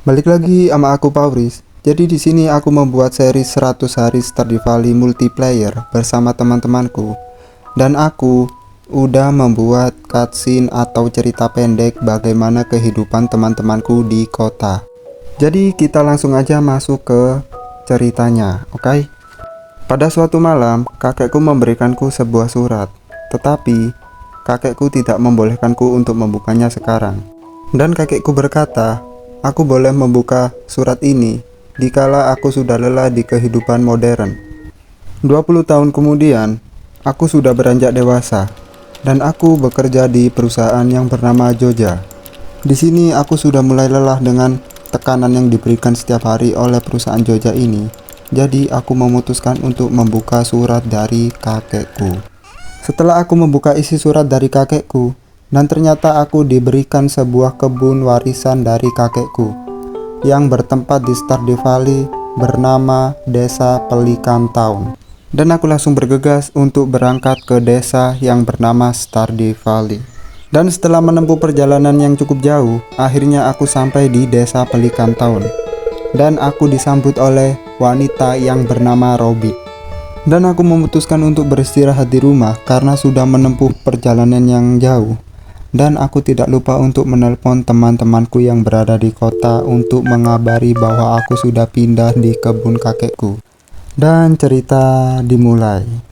Balik lagi sama aku Pauris. Jadi di sini aku membuat seri 100 hari Stardew Valley multiplayer bersama teman-temanku. Dan aku udah membuat cutscene atau cerita pendek bagaimana kehidupan teman-temanku di kota. Jadi kita langsung aja masuk ke ceritanya, oke? Pada suatu malam, kakekku memberikanku sebuah surat. Tetapi kakekku tidak membolehkanku untuk membukanya sekarang. Dan kakekku berkata, aku boleh membuka surat ini dikala aku sudah lelah di kehidupan modern. 20 tahun kemudian, aku sudah beranjak dewasa dan aku bekerja di perusahaan yang bernama Joja. Di sini aku sudah mulai lelah dengan tekanan yang diberikan setiap hari oleh perusahaan Joja ini. Jadi aku memutuskan untuk membuka surat dari kakekku. Setelah aku membuka isi surat dari kakekku, dan ternyata aku diberikan sebuah kebun warisan dari kakekku yang bertempat di Stardew Valley bernama Desa Pelikan Town. Dan aku langsung bergegas untuk berangkat ke desa yang bernama Stardew Valley. Dan setelah menempuh perjalanan yang cukup jauh, akhirnya aku sampai di Desa Pelikan Town. Dan aku disambut oleh wanita yang bernama Robby. Dan aku memutuskan untuk beristirahat di rumah karena sudah menempuh perjalanan yang jauh. Dan aku tidak lupa untuk menelpon teman-temanku yang berada di kota untuk mengabari bahwa aku sudah pindah di kebun kakekku. Dan cerita dimulai.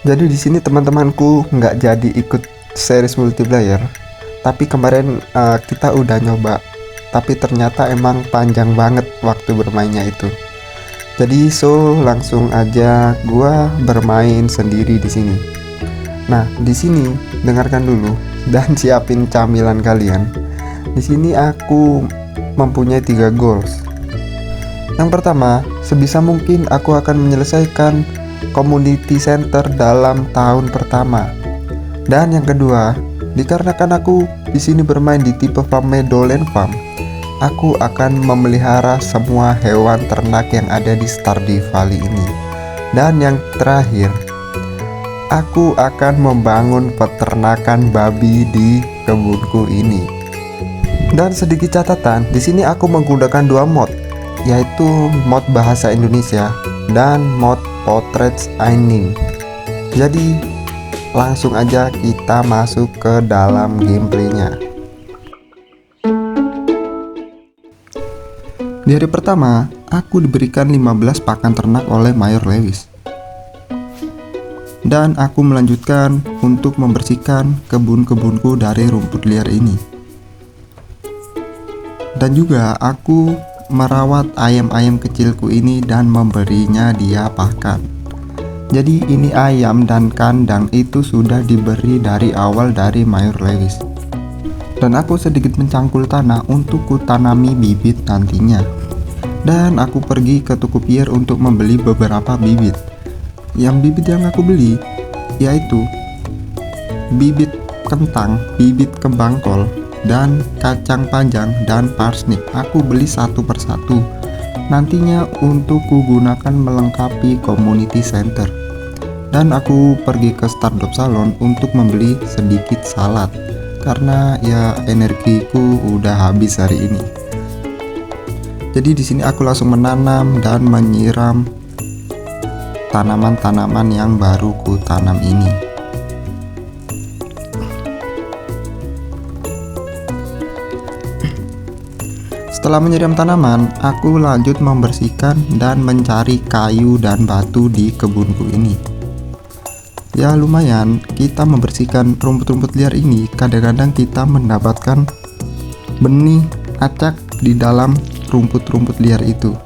Jadi di sini teman-temanku nggak jadi ikut series multiplayer, tapi kemarin kita udah nyoba, tapi ternyata emang panjang banget waktu bermainnya itu. Jadi langsung aja gua bermain sendiri di sini. Nah, di sini dengarkan dulu dan siapin camilan kalian. Di sini aku mempunyai 3 goals. Yang pertama, sebisa mungkin aku akan menyelesaikan community center dalam tahun pertama. Dan yang kedua, dikarenakan aku di sini bermain di tipe farm Meadowland Farm, aku akan memelihara semua hewan ternak yang ada di Stardew Valley ini. Dan yang terakhir, aku akan membangun peternakan babi di kebunku ini. Dan sedikit catatan, di sini aku menggunakan 2 mod, yaitu mod bahasa Indonesia dan mod Portraits Mining. Jadi langsung aja kita masuk ke dalam gameplaynya. Di hari pertama, aku diberikan 15 pakan ternak oleh Mayor Lewis. Dan aku melanjutkan untuk membersihkan kebun-kebunku dari rumput liar ini. Dan juga aku merawat ayam-ayam kecilku ini dan memberinya dia pakan. Jadi ini ayam dan kandang itu sudah diberi dari awal dari Mayor Lewis. Dan aku sedikit mencangkul tanah untuk kutanami bibit nantinya. Dan aku pergi ke toko Pierre untuk membeli beberapa bibit. Yang bibit yang aku beli yaitu bibit kentang, bibit kembang kol, dan kacang panjang dan parsnip. Aku beli satu persatu nantinya untuk kugunakan melengkapi community center. Dan aku pergi ke Stardew Salon untuk membeli sedikit salad karena ya energiku udah habis hari ini. Jadi di sini aku langsung menanam dan menyiram tanaman-tanaman yang baru ku tanam ini. Setelah menyiram tanaman, aku lanjut membersihkan dan mencari kayu dan batu di kebunku ini. Ya lumayan, kita membersihkan rumput-rumput liar ini. Kadang-kadang kita mendapatkan benih acak di dalam rumput-rumput liar itu.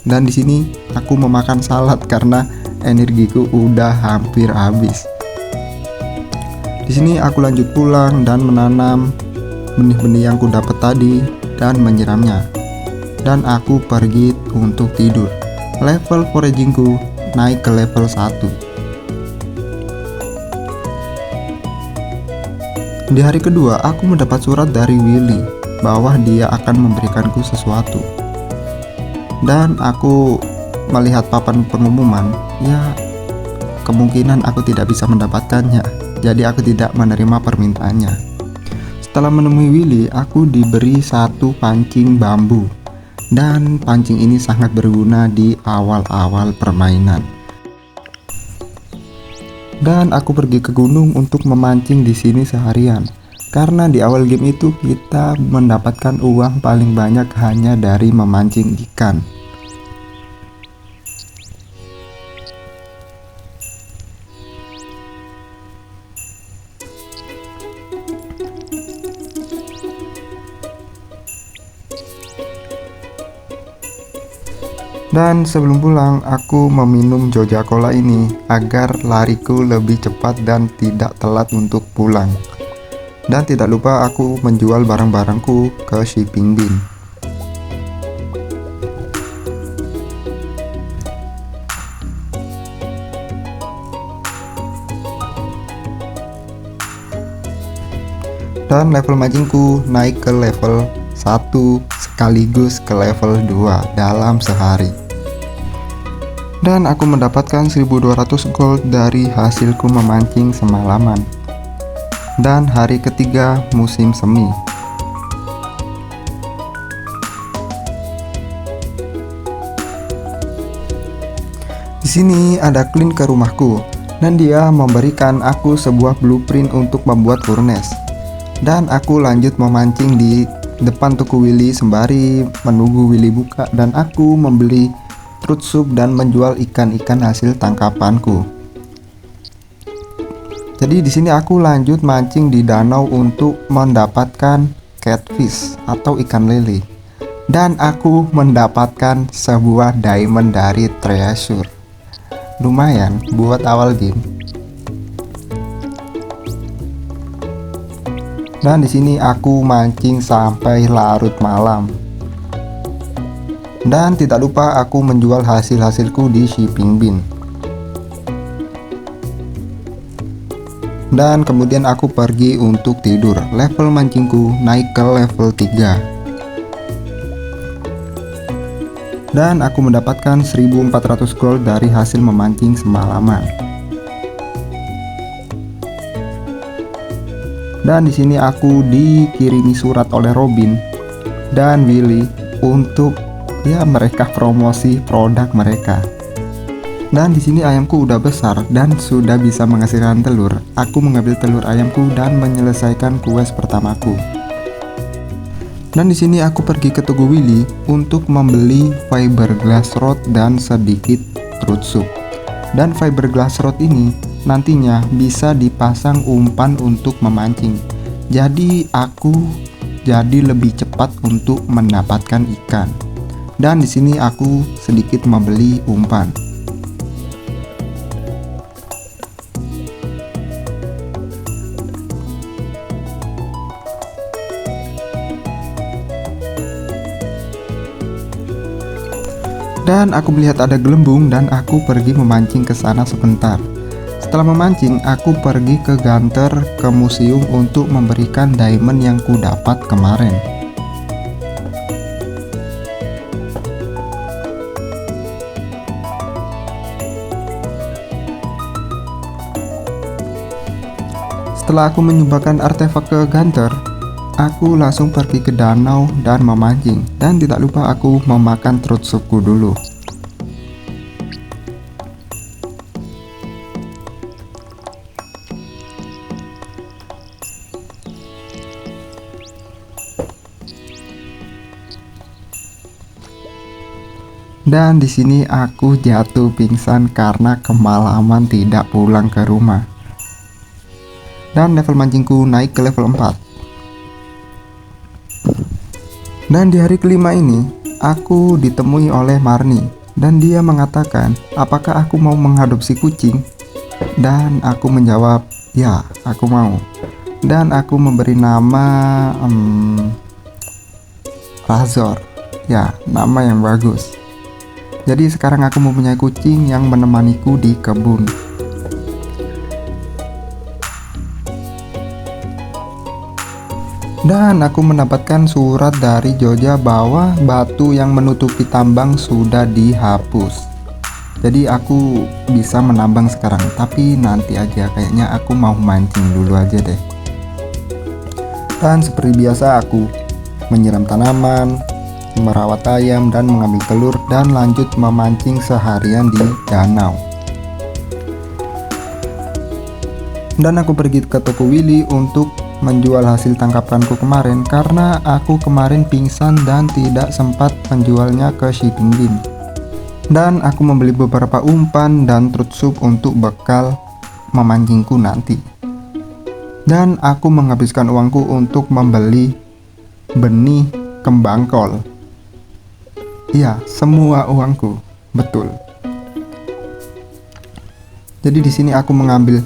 Dan di sini aku memakan salad karena energiku udah hampir habis. Di sini aku lanjut pulang dan menanam benih-benih yang ku dapat tadi dan menyiramnya. Dan aku pergi untuk tidur. Level foragingku naik ke level 1. Di hari kedua, aku mendapat surat dari Willy bahwa dia akan memberikanku sesuatu. Dan aku melihat papan pengumuman, ya kemungkinan aku tidak bisa mendapatkannya. Jadi aku tidak menerima permintaannya. Setelah menemui Willy, aku diberi satu pancing bambu. Dan pancing ini sangat berguna di awal-awal permainan. Dan aku pergi ke gunung untuk memancing di sini seharian. Karena di awal game itu kita mendapatkan uang paling banyak hanya dari memancing ikan. Dan sebelum pulang, aku meminum Joja Cola ini agar lariku lebih cepat dan tidak telat untuk pulang. Dan tidak lupa aku menjual barang-barangku ke shipping bin. Dan level mancingku naik ke level 1 sekaligus ke level 2 dalam sehari. Dan aku mendapatkan 1200 gold dari hasilku memancing semalaman. Dan hari ketiga musim semi. Di sini ada Clint ke rumahku dan dia memberikan aku sebuah blueprint untuk membuat furnace. Dan aku lanjut memancing di depan toko Willy sembari menunggu Willy buka, dan aku membeli fruit soup dan menjual ikan-ikan hasil tangkapanku. Jadi di sini aku lanjut mancing di danau untuk mendapatkan catfish atau ikan lele. Dan aku mendapatkan sebuah diamond dari treasure. Lumayan buat awal game. Dan di sini aku mancing sampai larut malam. Dan tidak lupa aku menjual hasil-hasilku di shipping bin. Dan kemudian aku pergi untuk tidur. Level mancingku naik ke level 3. Dan aku mendapatkan 1400 gold dari hasil memancing semalaman. Dan di sini aku dikirimi surat oleh Robin dan Willy untuk mereka promosi produk mereka. Dan di sini ayamku udah besar dan sudah bisa menghasilkan telur. Aku mengambil telur ayamku dan menyelesaikan quest pertamaku. Dan di sini aku pergi ke toko Willy untuk membeli fiberglass rod dan sedikit truth soup. Dan fiberglass rod ini nantinya bisa dipasang umpan untuk memancing. Jadi aku jadi lebih cepat untuk mendapatkan ikan. Dan di sini aku sedikit membeli umpan. Dan aku melihat ada gelembung dan aku pergi memancing ke sana sebentar. Setelah memancing, aku pergi ke Gunter ke museum untuk memberikan diamond yang ku dapat kemarin. Setelah aku menyumbangkan artefak ke Gunter, aku langsung pergi ke danau dan memancing. Dan tidak lupa aku memakan truth soupku dulu. Dan di sini aku jatuh pingsan karena kemalaman tidak pulang ke rumah. Dan level mancingku naik ke level 4. Dan di hari kelima ini aku ditemui oleh Marni. Dan dia mengatakan, apakah aku mau mengadopsi kucing? Dan aku menjawab, ya aku mau. Dan aku memberi nama Razor. Ya, nama yang bagus. Jadi sekarang aku mempunyai kucing yang menemaniku di kebun. Dan aku mendapatkan surat dari Joja bahwa batu yang menutupi tambang sudah dihapus. Jadi aku bisa menambang sekarang, tapi nanti aja, kayaknya aku mau mancing dulu aja deh. Dan seperti biasa aku menyiram tanaman, merawat ayam dan mengambil telur dan lanjut memancing seharian di danau. Dan aku pergi ke toko Willy untuk menjual hasil tangkapanku kemarin karena aku kemarin pingsan dan tidak sempat menjualnya ke shipping bin. Dan aku membeli beberapa umpan dan truth soup untuk bekal memancingku nanti. Dan aku menghabiskan uangku untuk membeli benih kembang kol. Iya, semua uangku, betul. Jadi di sini aku mengambil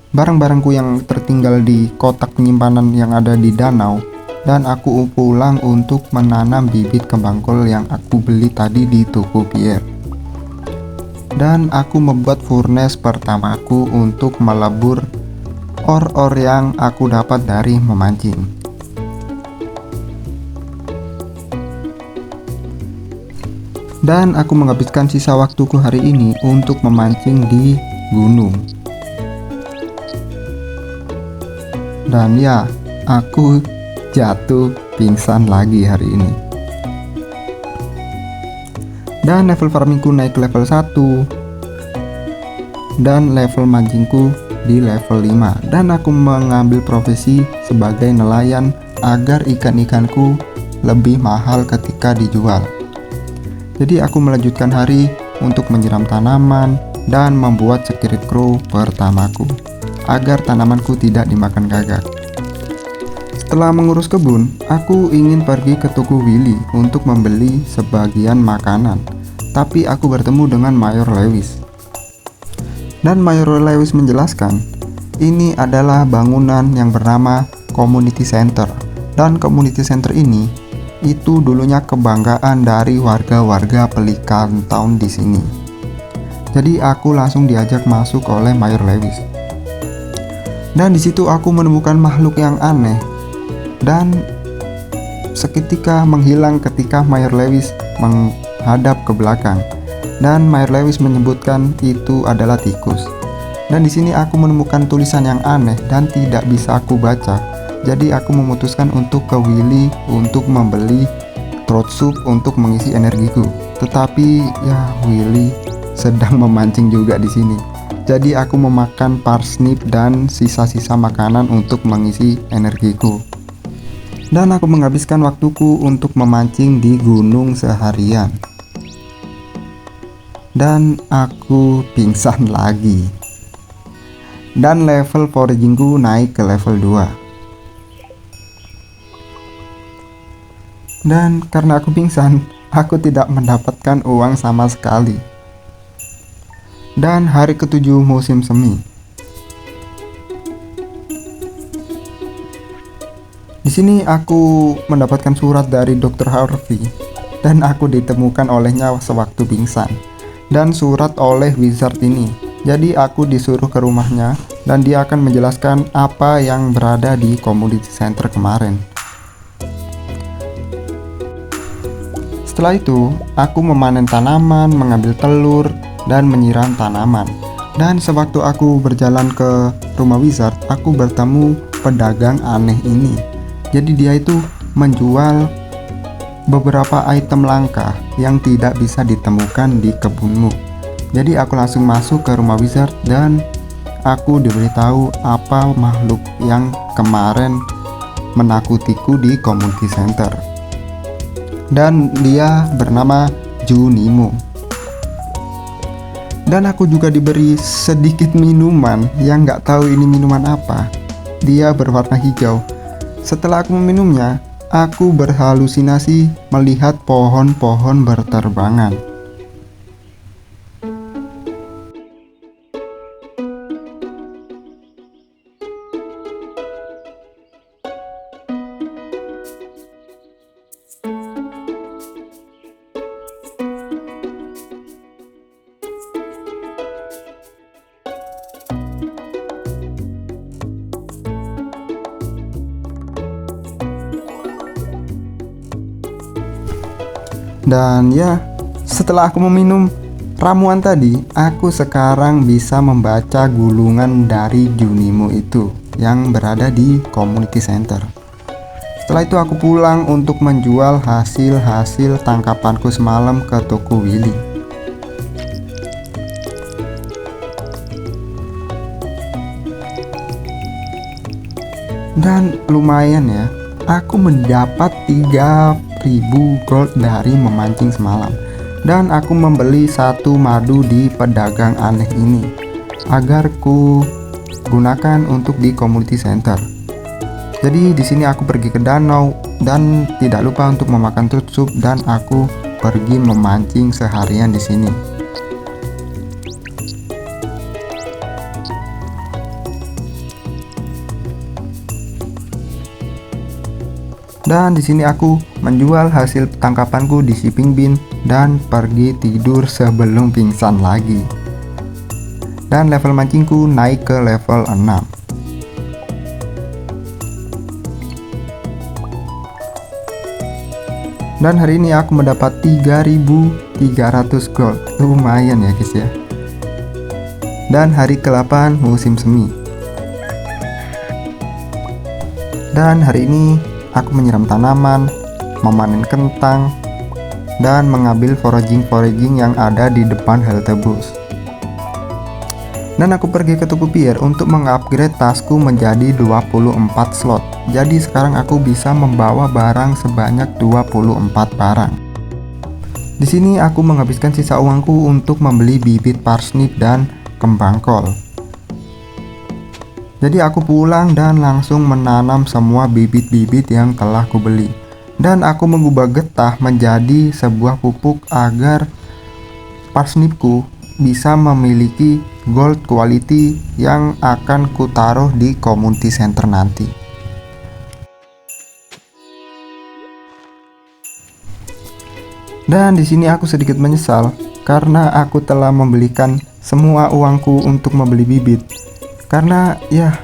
barang-barangku yang tertinggal di kotak penyimpanan yang ada di danau dan aku pulang untuk menanam bibit kembang kol yang aku beli tadi di toko Pierre. Dan aku membuat furnace pertamaku untuk melebur or-or yang aku dapat dari memancing. Dan aku menghabiskan sisa waktuku hari ini untuk memancing di gunung. Dan ya, aku jatuh pingsan lagi hari ini. Dan level farmingku naik ke level 1. Dan level mancingku di level 5. Dan aku mengambil profesi sebagai nelayan agar ikan-ikanku lebih mahal ketika dijual. Jadi aku melanjutkan hari untuk menyiram tanaman dan membuat scarecrow pertamaku. agar tanamanku tidak dimakan gagak. Setelah mengurus kebun, aku ingin pergi ke toko Willy untuk membeli sebagian makanan. Tapi aku bertemu dengan Mayor Lewis. Dan Mayor Lewis menjelaskan, ini adalah bangunan yang bernama Community Center. Dan Community Center ini itu dulunya kebanggaan dari warga-warga Pelican Town di sini. Jadi aku langsung diajak masuk oleh Mayor Lewis. Dan di situ aku menemukan makhluk yang aneh dan seketika menghilang ketika Mayor Lewis menghadap ke belakang. Dan Mayor Lewis menyebutkan itu adalah tikus. Dan di sini aku menemukan tulisan yang aneh dan tidak bisa aku baca. Jadi aku memutuskan untuk ke Willy untuk membeli throat soup untuk mengisi energiku. Tetapi ya Willy sedang memancing juga di sini. Jadi aku memakan parsnip dan sisa-sisa makanan untuk mengisi energiku. Dan aku menghabiskan waktuku untuk memancing di gunung seharian. Dan aku pingsan lagi. Dan level foragingku naik ke level 2. Dan karena aku pingsan, aku tidak mendapatkan uang sama sekali. Dan hari ke-7 musim semi. Di sini aku mendapatkan surat dari Dr. Harvey dan aku ditemukan olehnya sewaktu pingsan. Dan surat oleh wizard ini. Jadi aku disuruh ke rumahnya dan dia akan menjelaskan apa yang berada di community center kemarin. Setelah itu, aku memanen tanaman, mengambil telur, dan menyiram tanaman. Dan sewaktu aku berjalan ke rumah wizard, aku bertemu pedagang aneh ini. Jadi dia itu menjual beberapa item langka yang tidak bisa ditemukan di kebunmu. Jadi aku langsung masuk ke rumah wizard dan aku diberitahu apa makhluk yang kemarin menakutiku di community center. Dan dia bernama Junimo. Dan aku juga diberi sedikit minuman yang nggak tahu ini minuman apa. Dia berwarna hijau. Setelah aku meminumnya, aku berhalusinasi melihat pohon-pohon berterbangan. Dan ya, setelah aku meminum ramuan tadi, aku sekarang bisa membaca gulungan dari Junimo itu yang berada di community center. Setelah itu aku pulang untuk menjual hasil-hasil tangkapanku semalam ke toko Willy. Dan lumayan ya, aku mendapat 3000 gold dari memancing semalam. Dan aku membeli satu madu di pedagang aneh ini agar ku gunakan untuk di community center. Jadi di sini aku pergi ke danau dan tidak lupa untuk memakan throat soup dan aku pergi memancing seharian di sini. Dan di sini aku menjual hasil tangkapanku di shipping bin dan pergi tidur sebelum pingsan lagi. Dan level mancingku naik ke level 6. Dan hari ini aku mendapat 3300 gold. Lumayan ya guys ya. Dan hari ke-8 musim semi. Dan hari ini aku menyiram tanaman, memanen kentang, dan mengambil foraging yang ada di depan halte bus. Dan aku pergi ke toko Pierre untuk mengupgrade tasku menjadi 24 slot. Jadi sekarang aku bisa membawa barang sebanyak 24 barang. Di sini aku menghabiskan sisa uangku untuk membeli bibit parsnip dan kembang kol. Jadi aku pulang dan langsung menanam semua bibit-bibit yang telah kubeli. Dan aku mengubah getah menjadi sebuah pupuk agar parsnipku bisa memiliki gold quality yang akan kutaruh di community center nanti. Dan di sini aku sedikit menyesal karena aku telah membelikan semua uangku untuk membeli bibit. Karena ya,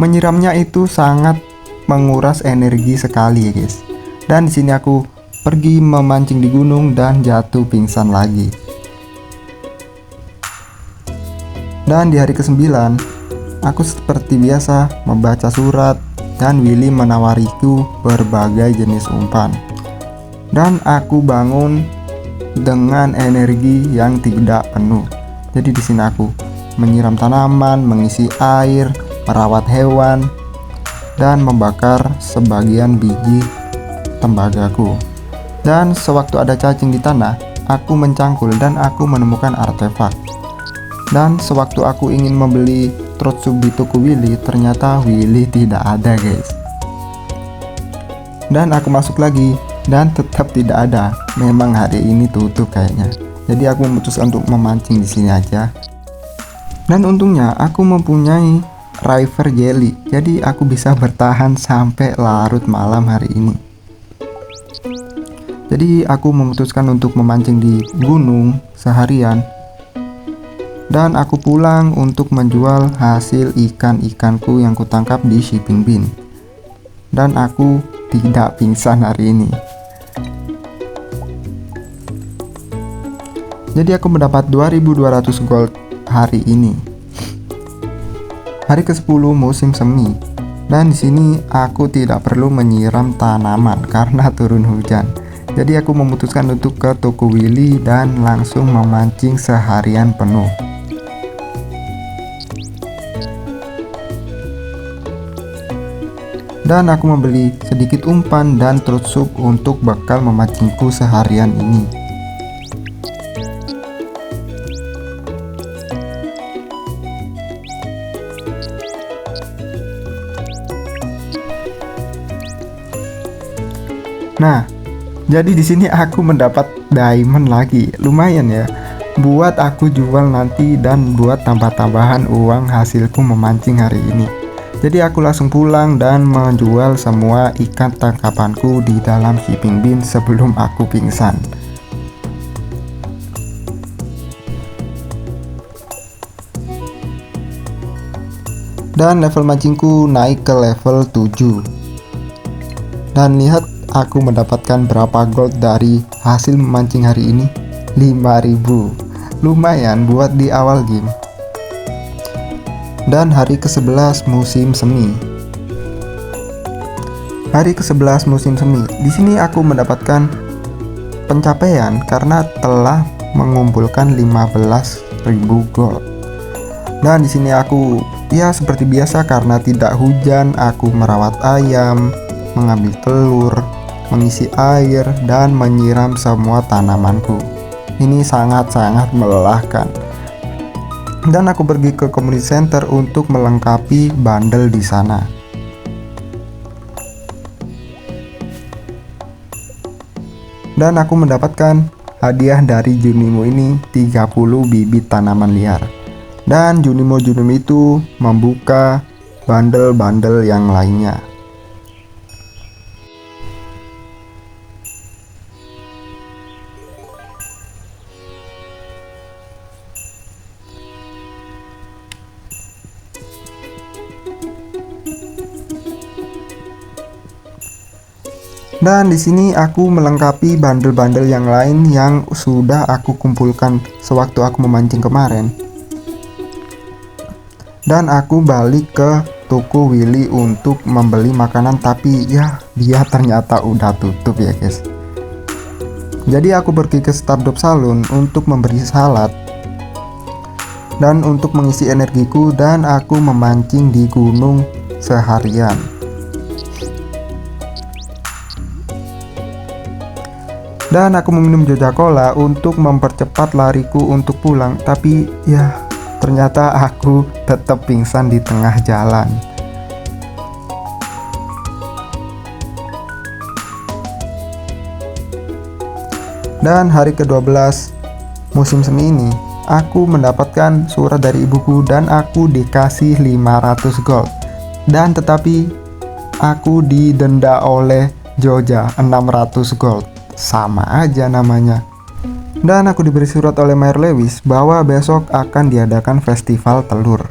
menyiramnya itu sangat menguras energi sekali ya guys. Dan di sini aku pergi memancing di gunung dan jatuh pingsan lagi. Dan di hari ke-9, aku seperti biasa membaca surat dan Willy menawariku berbagai jenis umpan. Dan aku bangun dengan energi yang tidak penuh. Jadi di sini aku menyiram tanaman, mengisi air, merawat hewan, dan membakar sebagian biji tembagaku. Dan sewaktu ada cacing di tanah, aku mencangkul dan aku menemukan artefak. Dan sewaktu aku ingin membeli trotsub di toko Willy, ternyata Willy tidak ada guys. Dan aku masuk lagi dan tetap tidak ada. Memang hari ini tutup kayaknya. Jadi aku memutuskan untuk memancing di sini aja. Dan untungnya aku mempunyai river jelly, jadi aku bisa bertahan sampai larut malam hari ini. Jadi aku memutuskan untuk memancing di gunung seharian. Dan aku pulang untuk menjual hasil ikan-ikanku yang kutangkap di shipping bin. Dan aku tidak pingsan hari ini. Jadi aku mendapat 2200 gold hari ini. Hari ke-10 musim semi. Dan di sini aku tidak perlu menyiram tanaman karena turun hujan. Jadi aku memutuskan untuk ke toko Willy dan langsung memancing seharian penuh. Dan aku membeli sedikit umpan dan trotsub untuk bekal memancingku seharian ini. Nah, jadi di sini aku mendapat diamond lagi. Lumayan ya. Buat aku jual nanti dan buat tambah-tambahan uang hasilku memancing hari ini. Jadi aku langsung pulang dan menjual semua ikan tangkapanku di dalam shipping bin sebelum aku pingsan. Dan level mancingku naik ke level 7. Dan lihat aku mendapatkan berapa gold dari hasil memancing hari ini. 5000. Lumayan buat di awal game. Dan hari ke-11 musim semi. Hari ke-11 musim semi. Di sini aku mendapatkan pencapaian karena telah mengumpulkan 15.000 gold. Dan di sini aku ya seperti biasa karena tidak hujan, aku merawat ayam, mengambil telur, mengisi air, dan menyiram semua tanamanku. Ini sangat-sangat melelahkan. Dan aku pergi ke community center untuk melengkapi bundle di sana. Dan aku mendapatkan hadiah dari Junimo ini 30 bibit tanaman liar. Dan Junimo itu membuka bundle-bundle yang lainnya. Dan di sini aku melengkapi bundle-bundle yang lain yang sudah aku kumpulkan sewaktu aku memancing kemarin. Dan aku balik ke toko Willy untuk membeli makanan, tapi ya dia ternyata udah tutup ya guys. Jadi aku pergi ke Stardrop Saloon untuk memberi salad dan untuk mengisi energiku, dan aku memancing di gunung seharian. Dan aku meminum Coca-Cola untuk mempercepat lariku untuk pulang, tapi ya ternyata aku tetap pingsan di tengah jalan. Dan hari ke-12 musim semi ini, aku mendapatkan surat dari ibuku dan aku dikasih 500 gold. Dan tetapi aku didenda oleh Joja 600 gold. Sama aja namanya. Dan aku diberi surat oleh Mayor Lewis bahwa besok akan diadakan festival telur.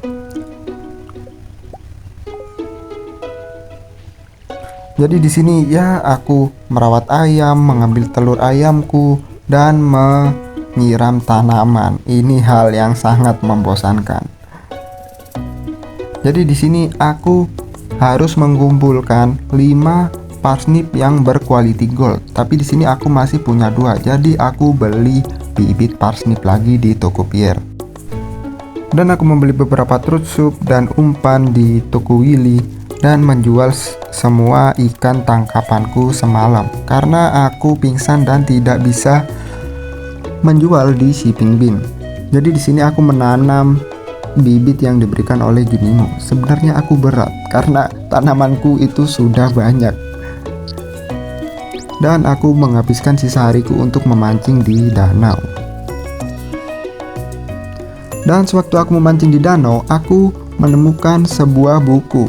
Jadi di sini ya aku merawat ayam, mengambil telur ayamku dan menyiram tanaman. Ini hal yang sangat membosankan. Jadi di sini aku harus mengumpulkan 5 parsnip yang berquality gold. Tapi di sini aku masih punya 2. Jadi aku beli bibit parsnip lagi di toko Pierre. Dan aku membeli beberapa truth soup dan umpan di toko Willy dan menjual semua ikan tangkapanku semalam karena aku pingsan dan tidak bisa menjual di shipping bin. Jadi di sini aku menanam bibit yang diberikan oleh Junimo. Sebenarnya aku berat karena tanamanku itu sudah banyak. Dan aku menghabiskan sisa hariku untuk memancing di danau. Dan sewaktu aku memancing di danau, aku menemukan sebuah buku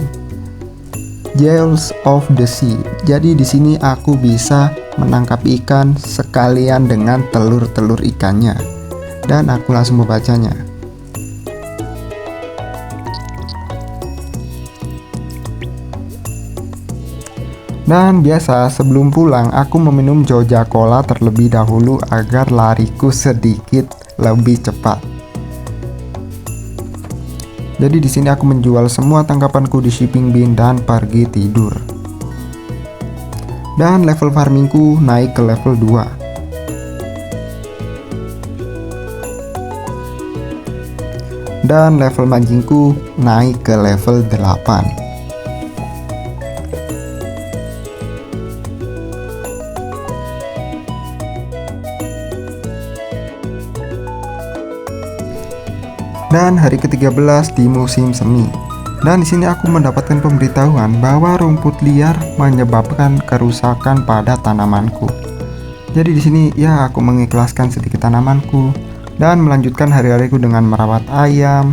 Jewels of the Sea. Jadi di sini aku bisa menangkap ikan sekalian dengan telur-telur ikannya. Dan aku langsung membacanya. Dan biasa sebelum pulang aku meminum Joja Cola terlebih dahulu agar lariku sedikit lebih cepat. Jadi di sini aku menjual semua tangkapanku di shipping bin dan pergi tidur. Dan level farmingku naik ke level 2. Dan level mancingku naik ke level 8. Dan hari ke-13 di musim semi. Dan di sini aku mendapatkan pemberitahuan bahwa rumput liar menyebabkan kerusakan pada tanamanku. Jadi di sini ya aku mengikhlaskan sedikit tanamanku dan melanjutkan hari-hariku dengan merawat ayam,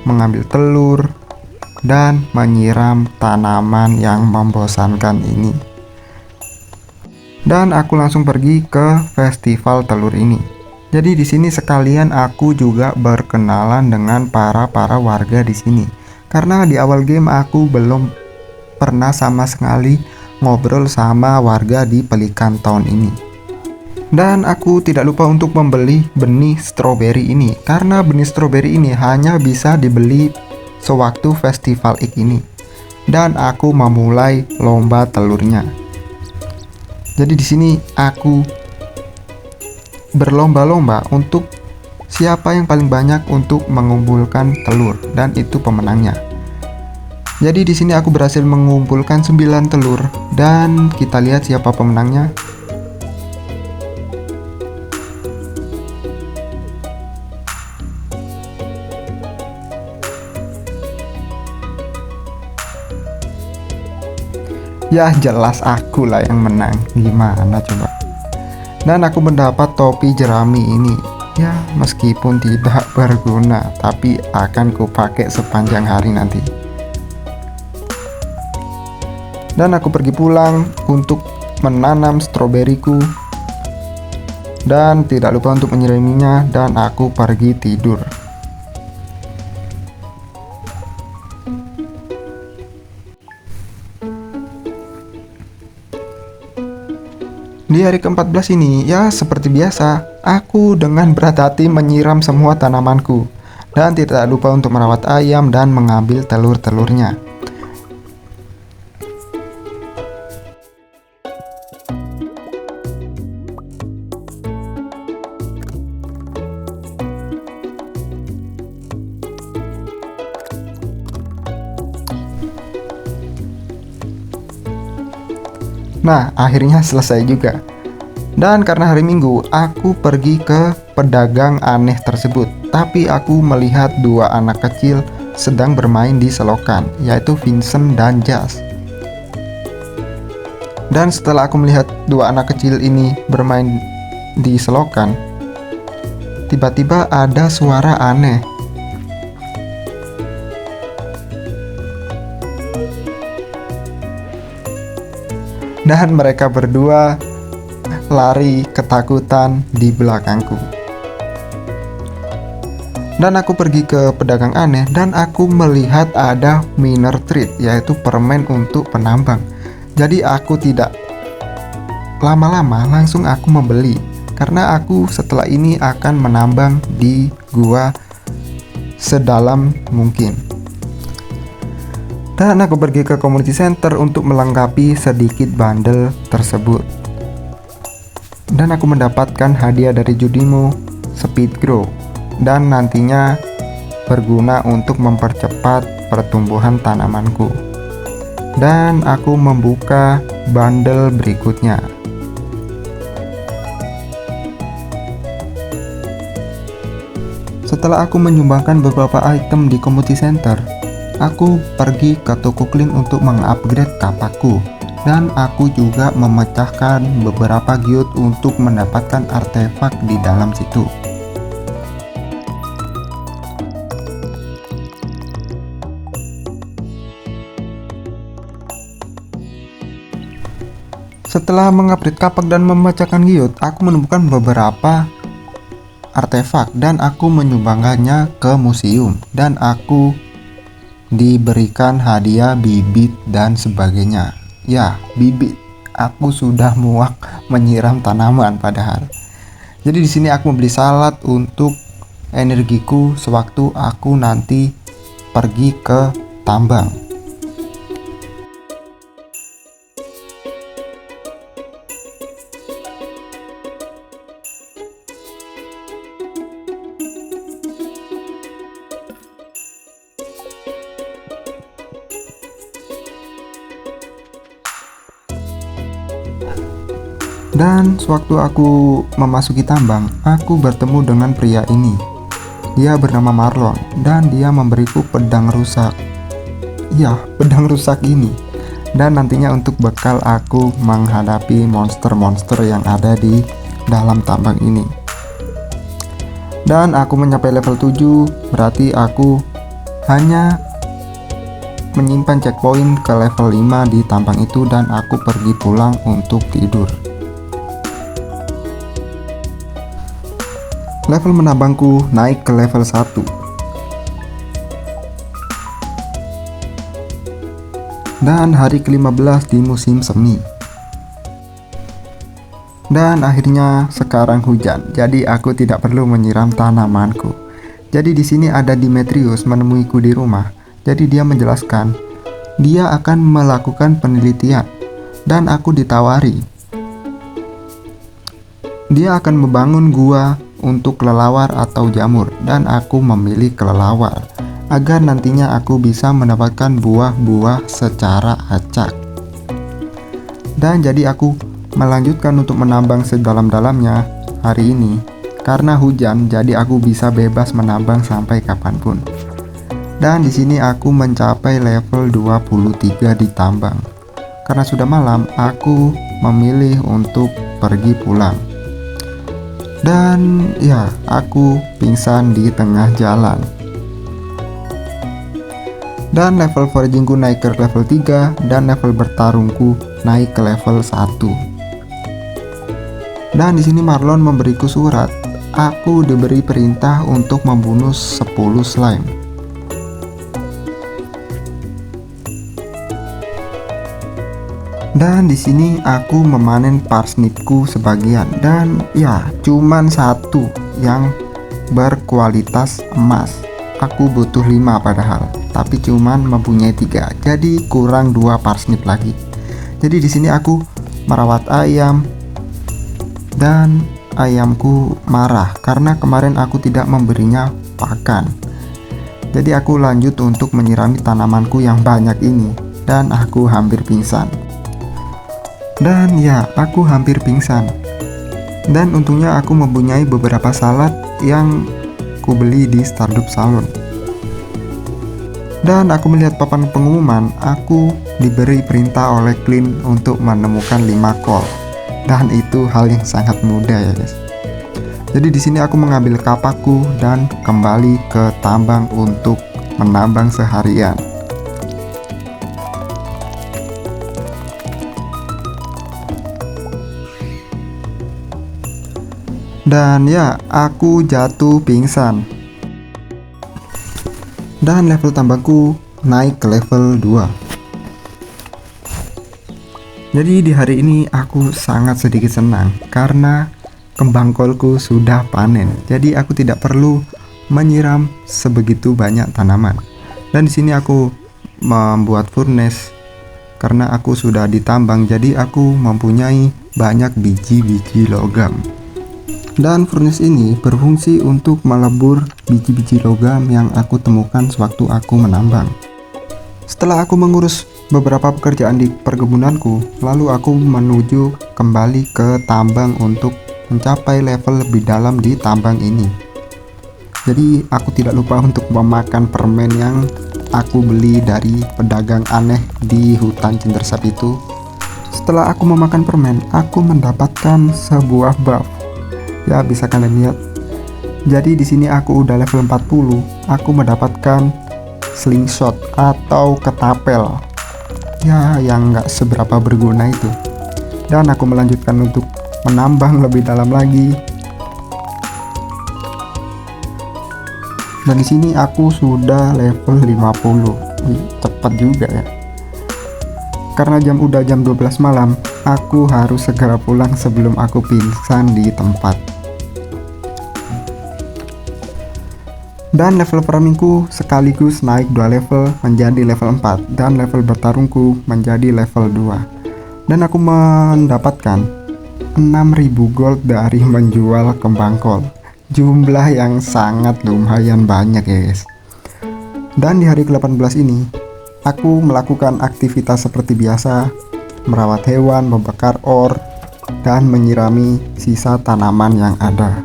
mengambil telur, dan menyiram tanaman yang membosankan ini. Dan aku langsung pergi ke festival telur ini. Jadi di sini sekalian aku juga berkenalan dengan para warga di sini. Karena di awal game aku belum pernah sama sekali ngobrol sama warga di Pelikan Town ini. Dan aku tidak lupa untuk membeli benih stroberi ini karena benih stroberi ini hanya bisa dibeli sewaktu festival Egg ini. Dan aku memulai lomba telurnya. Jadi di sini aku berlomba-lomba untuk siapa yang paling banyak untuk mengumpulkan telur dan itu pemenangnya. Jadi di sini aku berhasil mengumpulkan 9 telur dan kita lihat siapa pemenangnya. Ya jelas aku lah yang menang. Gimana coba? Dan aku mendapat topi jerami ini. Ya meskipun tidak berguna, tapi akan kupakai sepanjang hari nanti. Dan aku pergi pulang untuk menanam stroberiku. Dan tidak lupa untuk menyiraminya dan aku pergi tidur. Di hari ke-14 ini, ya seperti biasa, aku dengan berat hati menyiram semua tanamanku. Dan tidak lupa untuk merawat ayam dan mengambil telur-telurnya. Nah, akhirnya selesai juga. Dan karena hari Minggu, aku pergi ke pedagang aneh tersebut. tapi aku melihat dua anak kecil sedang bermain di selokan, yaitu Vincent dan Jas. Dan setelah aku melihat dua anak kecil ini bermain di selokan, tiba-tiba ada suara aneh. Dan mereka berdua lari ketakutan di belakangku. Dan aku pergi ke pedagang aneh dan aku melihat ada minor treat, yaitu permen untuk penambang. Jadi aku tidak lama-lama, langsung aku membeli, karena aku setelah ini akan menambang di gua sedalam mungkin. Dan aku pergi ke community center untuk melengkapi sedikit bundle tersebut. Dan aku mendapatkan hadiah dari Judimu Speed Grow, dan nantinya berguna untuk mempercepat pertumbuhan tanamanku. Dan aku membuka bundle berikutnya. Setelah aku menyumbangkan beberapa item di community center, aku pergi ke toko clean untuk mengupgrade kapakku. Dan aku juga memecahkan beberapa guild untuk mendapatkan artefak di dalam situ. Setelah mengupgrade kapak dan memecahkan guild, aku menemukan beberapa artefak dan aku menyumbangkannya ke museum, dan aku diberikan hadiah bibit dan sebagainya. Ya, bibit. Aku sudah muak menyiram tanaman padahal. Jadi di sini aku membeli salad untuk energiku sewaktu aku nanti pergi ke tambang. Dan sewaktu aku memasuki tambang, aku bertemu dengan pria ini. Dia bernama Marlon dan dia memberiku pedang rusak. Ya, pedang rusak ini. Dan nantinya untuk bekal aku menghadapi monster-monster yang ada di dalam tambang ini. Dan aku mencapai level 7, berarti aku hanya menyimpan checkpoint ke level 5 di tambang itu dan aku pergi pulang untuk tidur. Level menambangku naik ke level 1. Dan hari ke-15 di musim semi. Dan akhirnya sekarang hujan, jadi aku tidak perlu menyiram tanamanku. Jadi di sini ada Demetrius menemuiku di rumah. Jadi dia menjelaskan dia akan melakukan penelitian dan aku ditawari. Dia akan membangun gua untuk kelelawar atau jamur, dan aku memilih kelelawar agar nantinya aku bisa mendapatkan buah-buah secara acak. Dan jadi aku melanjutkan untuk menambang sedalam-dalamnya hari ini. Karena hujan, jadi aku bisa bebas menambang sampai kapanpun. Dan di sini aku mencapai level 23 di tambang. Karena sudah malam, aku memilih untuk pergi pulang. Dan ya, aku pingsan di tengah jalan. Dan level foragingku naik ke level 3 dan level bertarungku naik ke level 1. Dan di sini Marlon memberiku surat. Aku diberi perintah untuk membunuh 10 slime. Dan di sini aku memanen parsnipku sebagian, dan ya cuman satu yang berkualitas emas. Aku butuh 5 padahal, tapi cuman mempunyai 3, jadi kurang 2 parsnip lagi. Jadi di sini aku merawat ayam dan ayamku marah karena kemarin aku tidak memberinya pakan. Jadi aku lanjut untuk menyirami tanamanku yang banyak ini dan aku hampir pingsan. Dan ya, aku hampir pingsan. Dan untungnya aku mempunyai beberapa salad yang aku beli di Stardew Salon. Dan aku melihat papan pengumuman, aku diberi perintah oleh Clint untuk menemukan 5 kol. Dan itu hal yang sangat mudah ya guys. Jadi di sini aku mengambil kapakku dan kembali ke tambang untuk menambang seharian. Dan ya, aku jatuh pingsan. Dan level tambangku naik ke level 2. Jadi di hari ini aku sangat sedikit senang karena kembang kolku sudah panen. Jadi aku tidak perlu menyiram sebegitu banyak tanaman. Dan di sini aku membuat furnace karena aku sudah ditambang, jadi aku mempunyai banyak biji-biji logam. Dan furnace ini berfungsi untuk melebur biji-biji logam yang aku temukan sewaktu aku menambang. Setelah aku mengurus beberapa pekerjaan di perkebunanku, lalu aku menuju kembali ke tambang untuk mencapai level lebih dalam di tambang ini. Jadi aku tidak lupa untuk memakan permen yang aku beli dari pedagang aneh di hutan Cindersap itu. Setelah aku memakan permen, aku mendapatkan sebuah buff. Ya, bisa kalian lihat. Jadi di sini aku udah level 40, aku mendapatkan slingshot atau ketapel. Ya, yang nggak seberapa berguna itu. Dan aku melanjutkan untuk menambang lebih dalam lagi. Dan di sini aku sudah level 50. Cepat juga ya. Karena udah jam 12 malam, aku harus segera pulang sebelum aku pingsan di tempat. Dan level farmingku sekaligus naik 2 level menjadi level 4, dan level bertarungku menjadi level 2. Dan aku mendapatkan 6.000 gold dari menjual kembang kol. Jumlah yang sangat lumayan banyak ya guys. Dan di hari ke-18 ini, aku melakukan aktivitas seperti biasa, merawat hewan, membakar ore, dan menyirami sisa tanaman yang ada.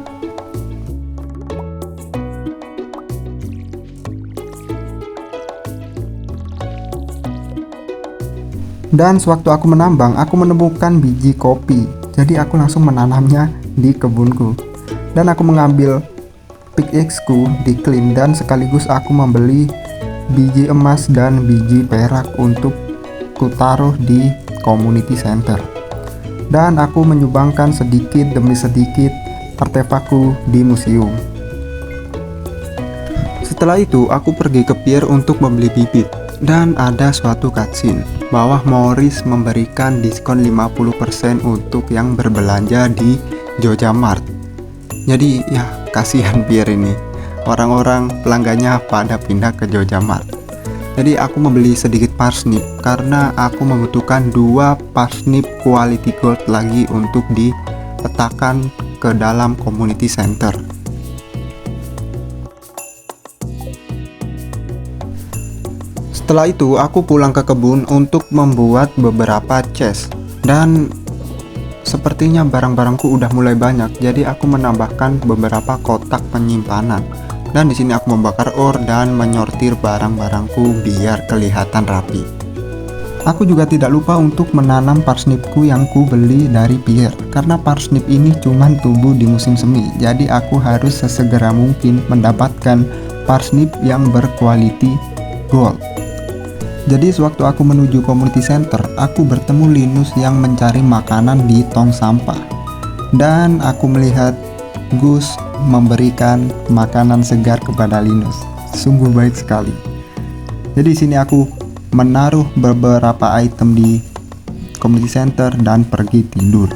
Dan sewaktu aku menambang, aku menemukan biji kopi. Jadi aku langsung menanamnya di kebunku. Dan aku mengambil pickaxe-ku di Clint, dan sekaligus aku membeli biji emas dan biji perak untuk kutaruh di community center. Dan aku menyumbangkan sedikit demi sedikit artefakku di museum. Setelah itu aku pergi ke pier untuk membeli bibit. Dan ada suatu cutscene bahwa Morris memberikan diskon 50% untuk yang berbelanja di Jogja Mart. Jadi ya, kasihan pier ini, orang-orang pelanggannya pada pindah ke Jogja Mart. Jadi aku membeli sedikit parsnip karena aku membutuhkan 2 parsnip quality gold lagi untuk diletakkan ke dalam community center. Setelah itu aku pulang ke kebun untuk membuat beberapa chest, dan sepertinya barang-barangku udah mulai banyak, jadi aku menambahkan beberapa kotak penyimpanan. Dan di sini aku membakar ore dan menyortir barang-barangku biar kelihatan rapi. Aku juga tidak lupa untuk menanam parsnipku yang ku beli dari pier, karena parsnip ini cuman tumbuh di musim semi, jadi aku harus sesegera mungkin mendapatkan parsnip yang berkualiti gold. Jadi sewaktu aku menuju community center, aku bertemu Linus yang mencari makanan di tong sampah. Dan aku melihat Gus memberikan makanan segar kepada Linus. Sungguh baik sekali. Jadi di sini aku menaruh beberapa item di community center dan pergi tidur.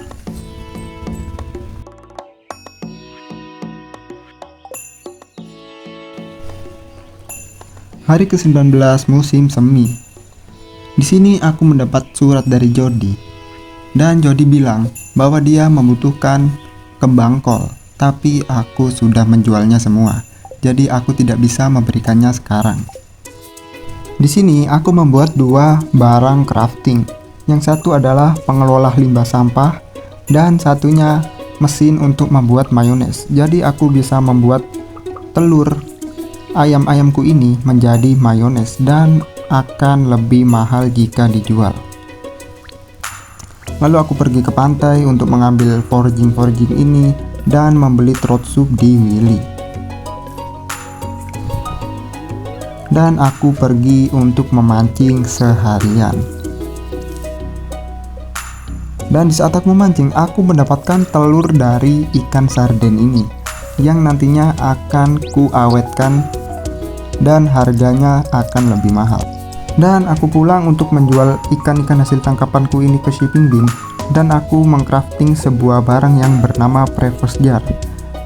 Hari ke-19 musim semi. Di sini aku mendapat surat dari Jody. Dan Jody bilang bahwa dia membutuhkan kembang kol, tapi aku sudah menjualnya semua. Jadi aku tidak bisa memberikannya sekarang. Di sini aku membuat 2 barang crafting. Yang satu adalah pengelola limbah sampah dan satunya mesin untuk membuat mayones. Jadi aku bisa membuat telur ayam-ayamku ini menjadi mayones dan akan lebih mahal jika dijual. Lalu aku pergi ke pantai untuk mengambil foraging ini dan membeli trout soup di Willy. Dan aku pergi untuk memancing seharian. Dan di saat aku memancing, aku mendapatkan telur dari ikan sarden ini yang nantinya akan ku awetkan dan harganya akan lebih mahal. Dan aku pulang untuk menjual ikan-ikan hasil tangkapanku ini ke shipping bin, dan aku mengcrafting sebuah barang yang bernama preface jar.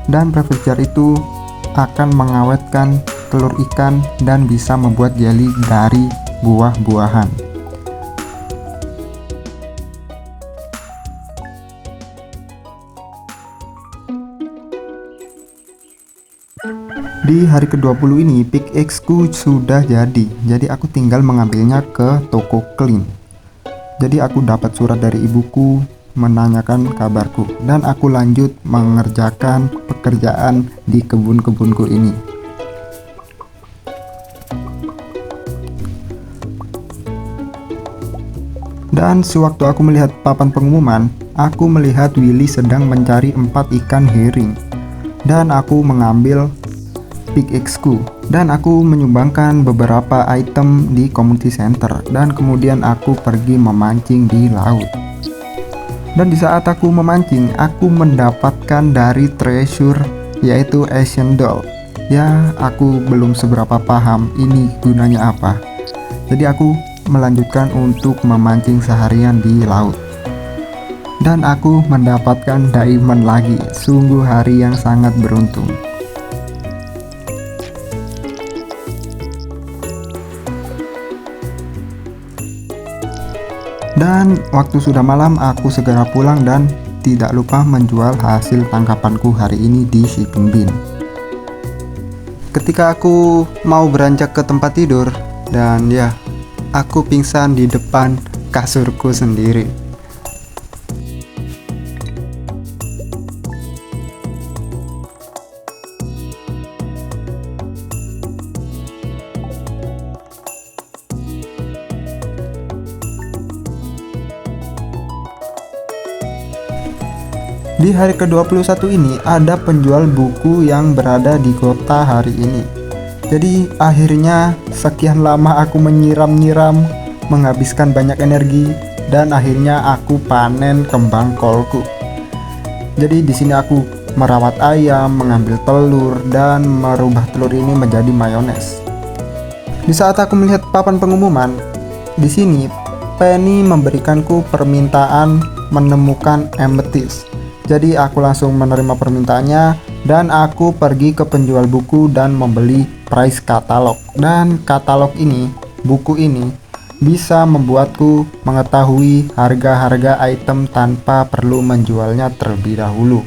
Dan preface jar itu akan mengawetkan telur ikan dan bisa membuat jelly dari buah-buahan. Di hari ke-20 ini pickaxe-ku sudah jadi aku tinggal mengambilnya ke toko clean. Jadi aku dapat surat dari ibuku menanyakan kabarku, dan aku lanjut mengerjakan pekerjaan di kebun-kebunku ini. Dan sewaktu aku melihat papan pengumuman, aku melihat Willy sedang mencari 4 ikan herring. Dan aku mengambil pickaxe-ku dan aku menyumbangkan beberapa item di community center, dan kemudian aku pergi memancing di laut. Dan di saat aku memancing, aku mendapatkan dari treasure, yaitu Asian doll. Ya, aku belum seberapa paham ini gunanya apa. Jadi aku melanjutkan untuk memancing seharian di laut. Dan aku mendapatkan diamond lagi. Sungguh hari yang sangat beruntung. Dan waktu sudah malam, aku segera pulang dan tidak lupa menjual hasil tangkapanku hari ini di shipping bin. Ketika aku mau beranjak ke tempat tidur, dan ya, aku pingsan di depan kasurku sendiri. Di hari ke-21 ini ada penjual buku yang berada di kota hari ini. Jadi akhirnya sekian lama aku menyiram-nyiram, menghabiskan banyak energi, dan akhirnya aku panen kembang kolku. Jadi di sini aku merawat ayam, mengambil telur, dan merubah telur ini menjadi mayones. Di saat aku melihat papan pengumuman, di sini Penny memberikanku permintaan menemukan amethyst. Jadi aku langsung menerima permintaannya, dan aku pergi ke penjual buku dan membeli price katalog. Dan katalog ini, buku ini bisa membuatku mengetahui harga-harga item tanpa perlu menjualnya terlebih dahulu.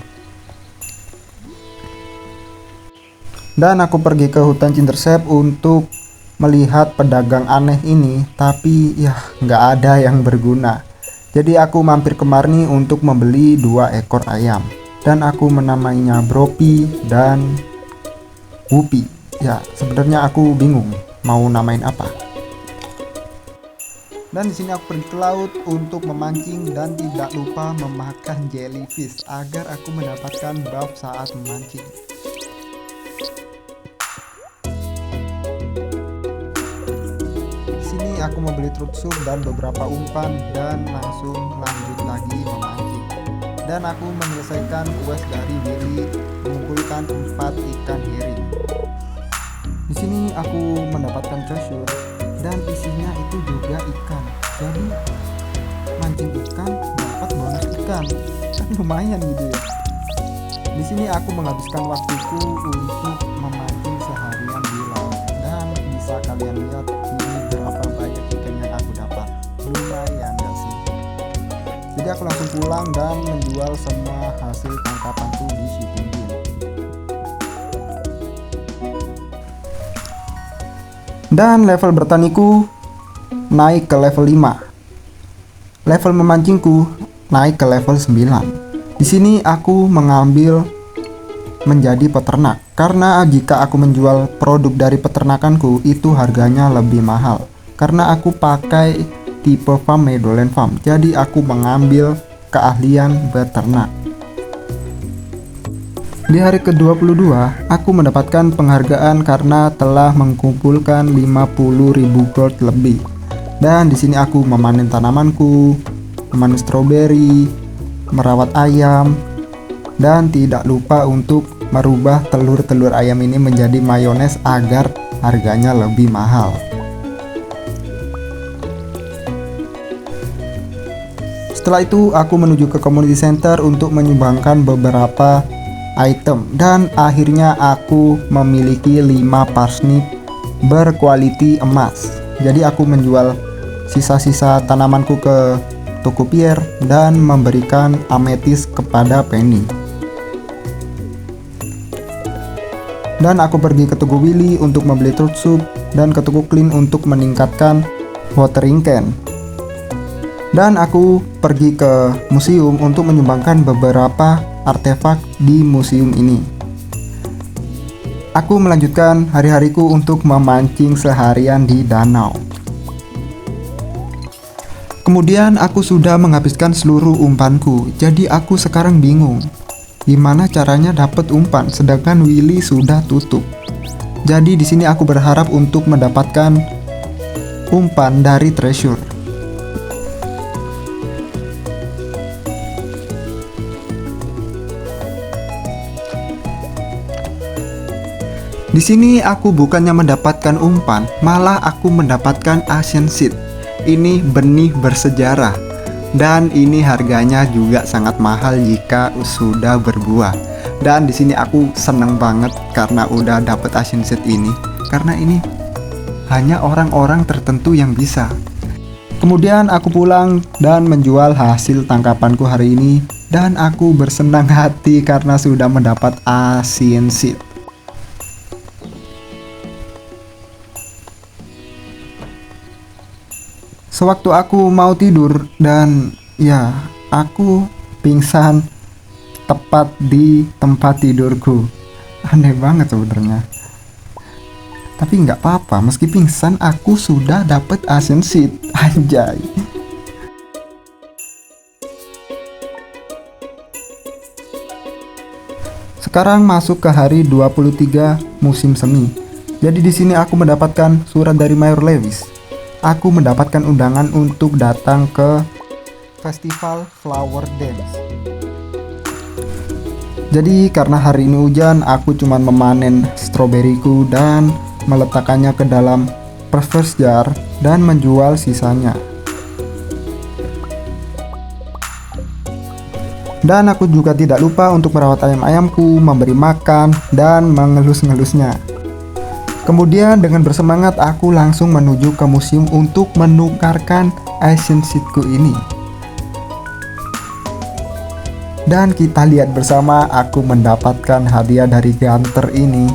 Dan aku pergi ke hutan Cindersap untuk melihat pedagang aneh ini, tapi ya nggak ada yang berguna. Jadi aku mampir kemari untuk membeli 2 ekor ayam, dan aku menamainya Bropi dan Whoopi. Ya, sebenarnya aku bingung mau namain apa. Dan di sini aku pergi ke laut untuk memancing dan tidak lupa memakan jellyfish agar aku mendapatkan buff saat memancing. Aku membeli trout soup dan beberapa umpan, dan langsung lanjut lagi memancing. Dan aku menyelesaikan quest dari Willy, mengumpulkan 4 ikan herring. Di sini aku mendapatkan treasure dan isinya itu juga ikan. Jadi mancing ikan dapat bonus ikan, kan lumayan gitu ya. Di sini aku menghabiskan waktuku untuk memancing seharian di laut, dan bisa kalian lihat ini berapa banyak ikan yang aku dapat. Lumayan gak sih? Jadi aku langsung pulang dan menjual semua hasil tangkapanku di shipping bin. Dan level bertaniku naik ke level 5. Level memancingku naik ke level 9. Di sini aku mengambil menjadi peternak. Karena jika aku menjual produk dari peternakanku, itu harganya lebih mahal. Karena aku pakai tipe farm Meadowland Farm, jadi aku mengambil keahlian beternak. Di hari ke-22, aku mendapatkan penghargaan karena telah mengumpulkan 50.000 gold lebih. Dan di sini aku memanen tanamanku, memanen stroberi, merawat ayam, dan tidak lupa untuk merubah telur-telur ayam ini menjadi mayones agar harganya lebih mahal. Setelah itu aku menuju ke community center untuk menyumbangkan beberapa item, dan akhirnya aku memiliki 5 parsnip berkualiti emas. Jadi aku menjual sisa-sisa tanamanku ke toko Pierre dan memberikan ametis kepada Penny. Dan aku pergi ke toko Willy untuk membeli truth soup dan ke toko Clean untuk meningkatkan watering can. Dan aku pergi ke museum untuk menyumbangkan beberapa artefak di museum ini. Aku melanjutkan hari-hariku untuk memancing seharian di danau. Kemudian aku sudah menghabiskan seluruh umpanku, jadi aku sekarang bingung gimana caranya dapat umpan sedangkan Willy sudah tutup. Jadi di sini aku berharap untuk mendapatkan umpan dari treasure. Di sini aku bukannya mendapatkan umpan, malah aku mendapatkan ancient seed. Ini benih bersejarah. Dan ini harganya juga sangat mahal jika sudah berbuah. Dan di sini aku seneng banget karena udah dapet ancient seed ini. Karena ini hanya orang-orang tertentu yang bisa. Kemudian aku pulang dan menjual hasil tangkapanku hari ini. Dan aku bersenang hati karena sudah mendapat ancient seed. Sewaktu aku mau tidur dan ya, aku pingsan tepat di tempat tidurku. Aneh banget sebenarnya. Tapi nggak apa-apa, meski pingsan aku sudah dapet ancient seed. Anjay. Sekarang masuk ke hari 23 musim semi. Jadi di sini aku mendapatkan surat dari Mayor Lewis. Aku mendapatkan undangan untuk datang ke Festival Flower Dance. Jadi karena hari ini hujan, aku cuma memanen stroberiku dan meletakkannya ke dalam preserve jar dan menjual sisanya. Dan aku juga tidak lupa untuk merawat ayam-ayamku, memberi makan, dan mengelus-ngelusnya. Kemudian dengan bersemangat aku langsung menuju ke museum untuk menukarkan ancient seedku ini. Dan kita lihat bersama, aku mendapatkan hadiah dari Gunter ini.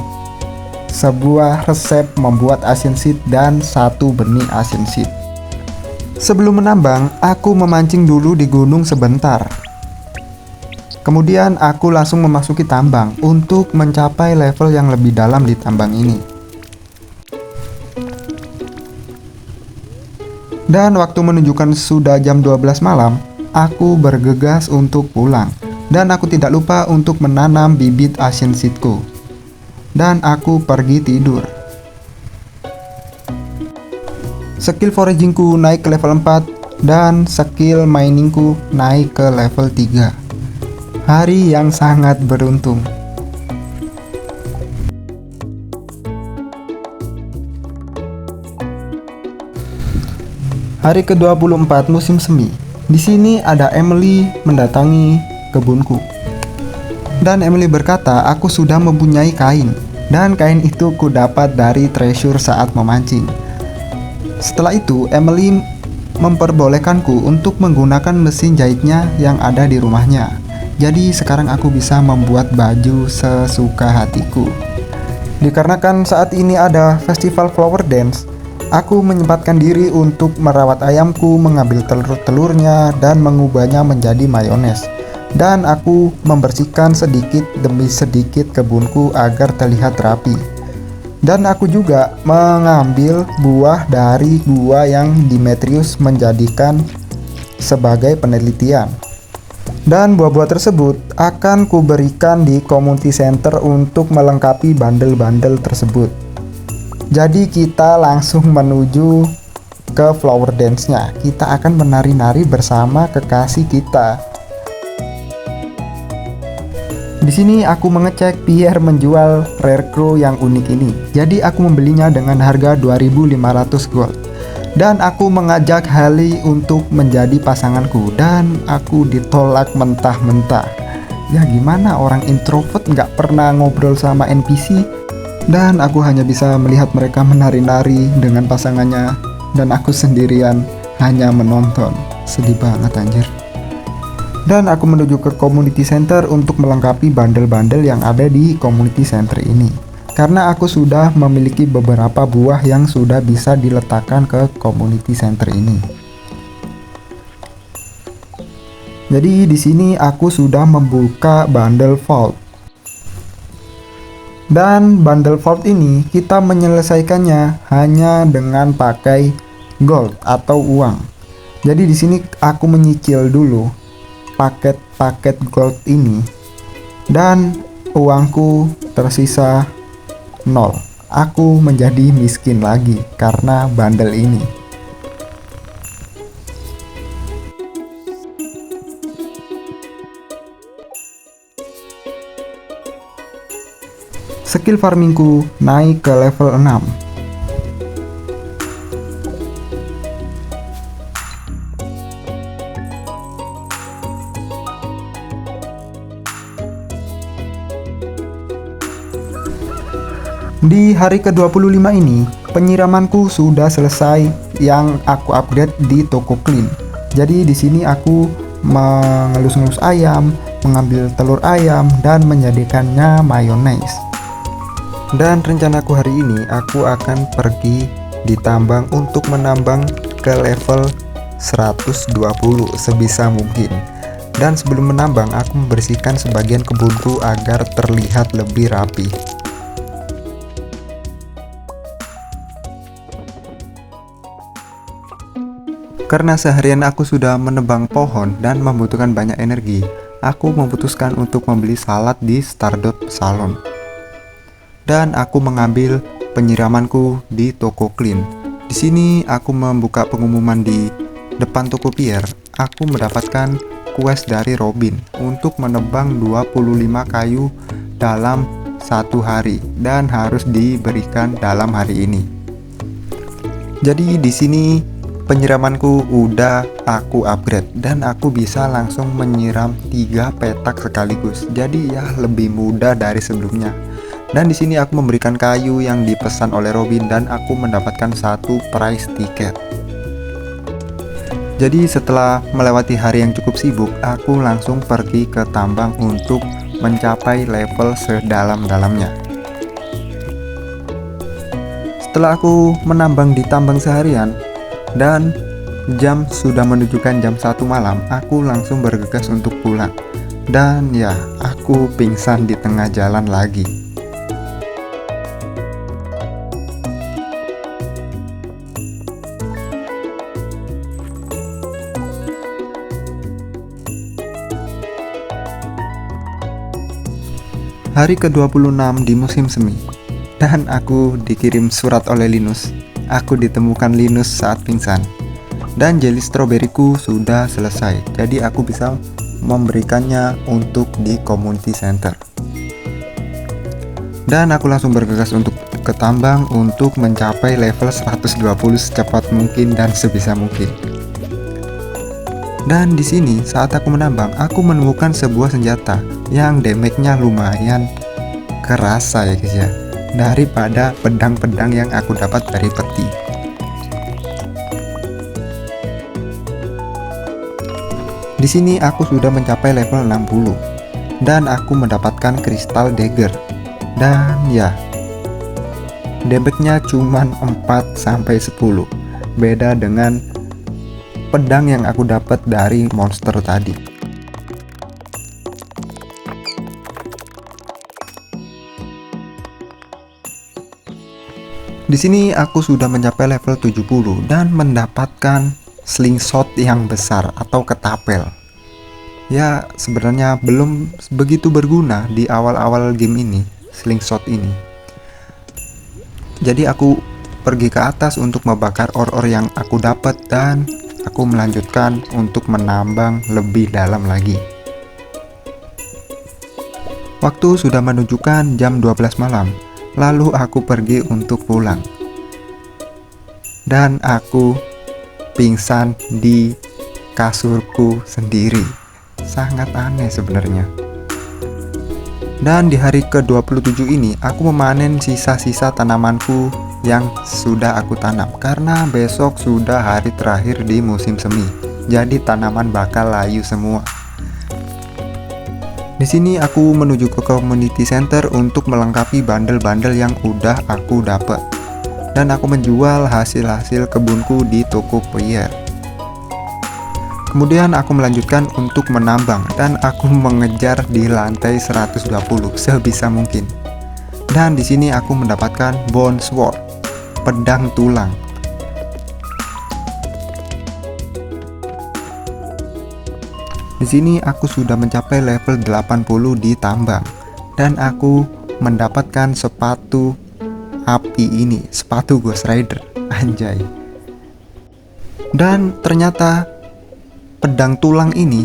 Sebuah resep membuat ancient seed dan 1 benih ancient seed. Sebelum menambang, aku memancing dulu di gunung sebentar. Kemudian aku langsung memasuki tambang untuk mencapai level yang lebih dalam di tambang ini. Dan waktu menunjukkan sudah jam 12 malam, aku bergegas untuk pulang. Dan aku tidak lupa untuk menanam bibit ancient seedku. Dan aku pergi tidur. Skill foragingku naik ke level 4 dan skill miningku naik ke level 3. Hari yang sangat beruntung. Hari ke-24 musim semi. Di sini ada Emily mendatangi kebunku. Dan Emily berkata, aku sudah mempunyai kain. Dan kain itu ku dapat dari treasure saat memancing. Setelah itu, Emily memperbolehkanku untuk menggunakan mesin jahitnya yang ada di rumahnya. Jadi sekarang aku bisa membuat baju sesuka hatiku. Dikarenakan saat ini ada festival flower dance, aku menyempatkan diri untuk merawat ayamku, mengambil telur-telurnya, dan mengubahnya menjadi mayones. Dan aku membersihkan sedikit demi sedikit kebunku agar terlihat rapi. Dan aku juga mengambil buah dari gua yang Demetrius menjadikan sebagai penelitian. Dan buah-buah tersebut akan kuberikan di community center untuk melengkapi bundle-bundle tersebut. Jadi kita langsung menuju ke flower dance-nya. Kita akan menari-nari bersama kekasih kita. Di sini aku mengecek Pierre menjual rare crow yang unik ini. Jadi aku membelinya dengan harga 2.500 gold. Dan aku mengajak Haley untuk menjadi pasanganku. Dan aku ditolak mentah-mentah. Ya gimana, orang introvert nggak pernah ngobrol sama NPC. Dan aku hanya bisa melihat mereka menari-nari dengan pasangannya. Dan aku sendirian hanya menonton. Sedih banget anjir. Dan aku menuju ke community center untuk melengkapi bundle-bundle yang ada di community center ini. Karena aku sudah memiliki beberapa buah yang sudah bisa diletakkan ke community center ini. Jadi di sini aku sudah membuka bundle vault. Dan bundle vault ini kita menyelesaikannya hanya dengan pakai gold atau uang. Jadi di sini aku menyicil dulu paket-paket gold ini dan uangku tersisa 0. Aku menjadi miskin lagi karena bundle ini. Skill farmingku naik ke level 6. Di hari ke-25 ini, penyiramanku sudah selesai yang aku upgrade di toko clean. Jadi di sini aku mengelus-ngelus ayam, mengambil telur ayam dan menjadikannya mayonnaise. Dan rencanaku hari ini aku akan pergi di tambang untuk menambang ke level 120 sebisa mungkin. Dan sebelum menambang aku membersihkan sebagian kebunku agar terlihat lebih rapi. Karena seharian aku sudah menebang pohon dan membutuhkan banyak energi, aku memutuskan untuk membeli salad di Stardust Salon. Dan aku mengambil penyiramanku di toko clean. Di sini aku membuka pengumuman di depan toko Pierre. Aku mendapatkan quest dari Robin untuk menebang 25 kayu dalam 1 hari dan harus diberikan dalam hari ini. Jadi di sini penyiramanku udah aku upgrade dan aku bisa langsung menyiram 3 petak sekaligus. Jadi ya lebih mudah dari sebelumnya. Dan di sini aku memberikan kayu yang dipesan oleh Robin dan aku mendapatkan 1 prize ticket. Jadi setelah melewati hari yang cukup sibuk, aku langsung pergi ke tambang untuk mencapai level sedalam-dalamnya. Setelah aku menambang di tambang seharian dan jam sudah menunjukkan jam 1 malam, aku langsung bergegas untuk pulang. Dan ya, aku pingsan di tengah jalan lagi. Hari ke-26 di musim semi, dan aku dikirim surat oleh Linus. Aku ditemukan Linus saat pingsan. Dan jelly stroberiku sudah selesai, jadi aku bisa memberikannya untuk di community center. Dan aku langsung bergegas untuk ke tambang untuk mencapai level 120 secepat mungkin dan sebisa mungkin. Dan di sini saat aku menambang, aku menemukan sebuah senjata yang damage-nya lumayan kerasa ya guys ya, daripada pedang-pedang yang aku dapat dari peti. Di sini aku sudah mencapai level 60 dan aku mendapatkan crystal dagger. Dan ya, damage-nya cuman 4-10. Beda dengan pedang yang aku dapat dari monster tadi. Di sini aku sudah mencapai level 70 dan mendapatkan slingshot yang besar atau ketapel. Ya, sebenarnya belum begitu berguna di awal-awal game ini, slingshot ini. Jadi aku pergi ke atas untuk membakar ore-ore yang aku dapat dan aku melanjutkan untuk menambang lebih dalam lagi. Waktu sudah menunjukkan jam 12 malam. Lalu aku pergi untuk pulang. Dan aku pingsan di kasurku sendiri. Sangat aneh sebenarnya. Dan di hari ke-27 ini aku memanen sisa-sisa tanamanku yang sudah aku tanam, karena besok sudah hari terakhir di musim semi. Jadi tanaman bakal layu semua. Di sini aku menuju ke community center untuk melengkapi bandel-bandel yang udah aku dapat. Dan aku menjual hasil-hasil kebunku di Tokopedia. Kemudian aku melanjutkan untuk menambang dan aku mengejar di lantai 120 sebisa mungkin. Dan di sini aku mendapatkan bone sword, pedang tulang. Di sini aku sudah mencapai level 80 di tambang dan aku mendapatkan sepatu api ini, sepatu Ghost Rider, anjay. Dan ternyata pedang tulang ini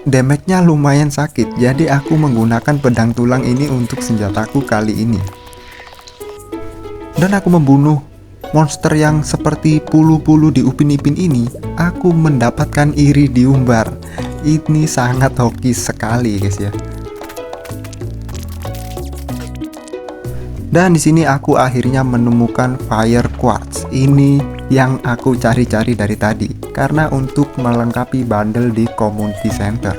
damage-nya lumayan sakit, jadi aku menggunakan pedang tulang ini untuk senjataku kali ini. Dan aku membunuh monster yang seperti pulu-pulu di Upin Ipin ini. Aku mendapatkan iridium bar. Ini sangat hoki sekali guys ya. Dan di sini aku akhirnya menemukan fire quartz. Ini yang aku cari-cari dari tadi, karena untuk melengkapi bundle di community center.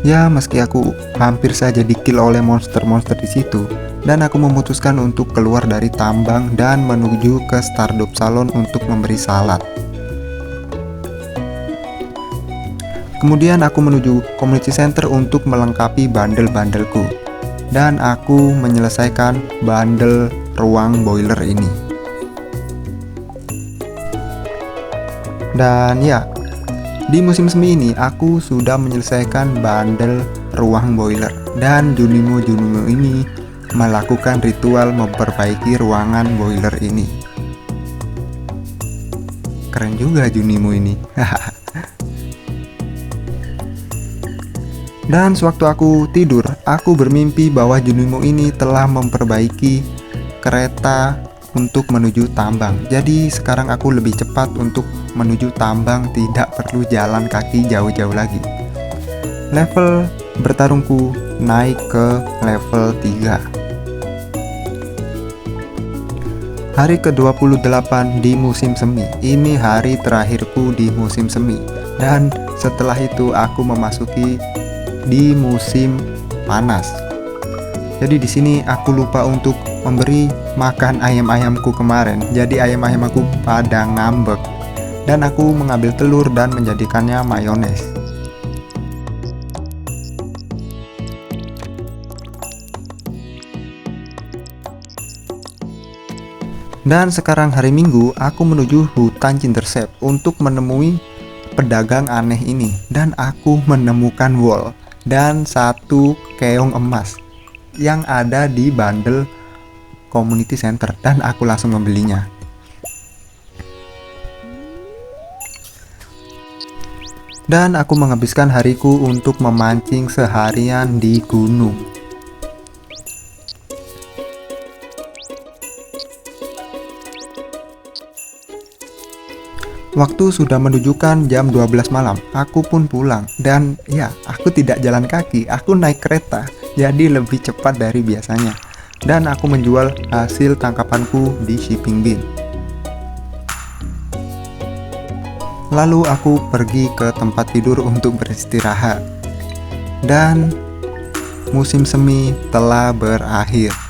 Ya, meski aku hampir saja di-kill oleh monster-monster di situ, dan aku memutuskan untuk keluar dari tambang dan menuju ke Stardew Salon untuk memberi salad. Kemudian aku menuju community center untuk melengkapi bundle-bundleku, dan aku menyelesaikan bundle ruang boiler ini. Dan ya, di musim semi ini aku sudah menyelesaikan bundle ruang boiler, dan Junimo ini melakukan ritual memperbaiki ruangan boiler ini. Keren juga Junimo ini. Dan sewaktu aku tidur, aku bermimpi bahwa Junimo ini telah memperbaiki kereta untuk menuju tambang. Jadi sekarang aku lebih cepat untuk menuju tambang, tidak perlu jalan kaki jauh-jauh lagi. Level bertarungku naik ke level 3. Hari ke-28 di musim semi. Ini hari terakhirku di musim semi. Dan setelah itu aku memasuki di musim panas. Jadi di sini aku lupa untuk memberi makan ayam-ayamku kemarin. Jadi ayam-ayam aku pada ngambek. Dan aku mengambil telur dan menjadikannya mayones. Dan sekarang hari Minggu, aku menuju hutan Cindersap untuk menemui pedagang aneh ini. Dan aku menemukan wol dan satu keong emas yang ada di bundle community center, dan aku langsung membelinya. Dan aku menghabiskan hariku untuk memancing seharian di gunung. Waktu sudah menunjukkan jam 12 malam, aku pun pulang. Dan ya, aku tidak jalan kaki, aku naik kereta, jadi lebih cepat dari biasanya. Dan aku menjual hasil tangkapanku di shipping bin. Lalu aku pergi ke tempat tidur untuk beristirahat. Dan musim semi telah berakhir.